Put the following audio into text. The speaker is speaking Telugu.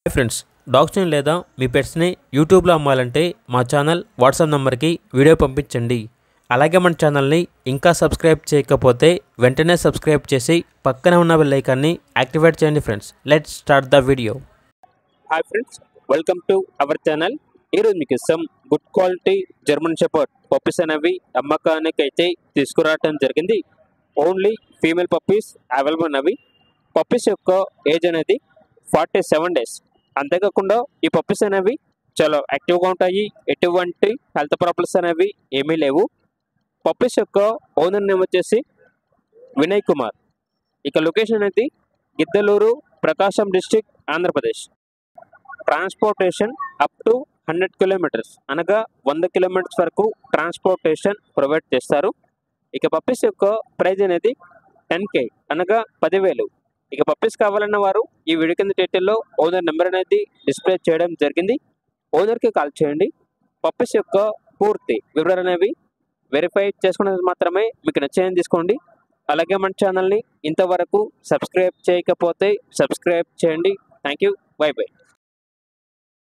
హాయ్ ఫ్రెండ్స్, డాగ్స్ని లేదా మీ పెట్స్ని యూట్యూబ్లో అమ్మాలంటే మా ఛానల్ వాట్సాప్ నెంబర్కి వీడియో పంపించండి. అలాగే మన ఛానల్ని ఇంకా సబ్స్క్రైబ్ చేయకపోతే వెంటనే సబ్స్క్రైబ్ చేసి పక్కనే ఉన్న బెల్ ఐకాన్ని యాక్టివేట్ చేయండి. Friends, let's start the video. Hi friends, welcome to our channel. ఈరోజు మీకు some good quality German shepherd puppies అనేవి అమ్మకానికి అయితే తీసుకురావడం జరిగింది. ఓన్లీ ఫీమేల్ పప్పీస్ అవైలబుల్ ఉన్నవి. పప్పీస్ యొక్క ఏజ్ అనేది 47 డేస్. అంతేకాకుండా ఈ పప్పీస్ అనేవి చాలా యాక్టివ్గా ఉంటాయి. ఎటువంటి హెల్త్ ప్రాబ్లమ్స్ అనేవి ఏమీ లేవు. పప్పీస్ యొక్క ఓనర్ నేమ్ వచ్చేసి వినయ్ కుమార్. ఇక లొకేషన్ అనేది గిద్దలూరు, ప్రకాశం district, Andhra Pradesh. Transportation up to 100 kilometres, అనగా 100 కిలోమీటర్స్ వరకు ట్రాన్స్పోర్టేషన్ ప్రొవైడ్ చేస్తారు. ఇక పప్పీస్ యొక్క ప్రైజ్ అనేది 10K, అనగా 10,000. ఇక పప్పీస్ కావాలన్న వారు ఈ వీడియో కింద టైటిల్లో ఓనర్ నెంబర్ అనేది డిస్ప్లే చేయడం జరిగింది. ఓనర్కి కాల్ చేయండి. పప్పీస్ యొక్క పూర్తి వివరాలు అనేవి వెరిఫై చేసుకున్నది మాత్రమే మీకు నచ్చేయని తీసుకోండి. అలాగే మన ఛానల్ని ఇంతవరకు సబ్స్క్రైబ్ చేయకపోతే సబ్స్క్రైబ్ చేయండి. Thank you. By by.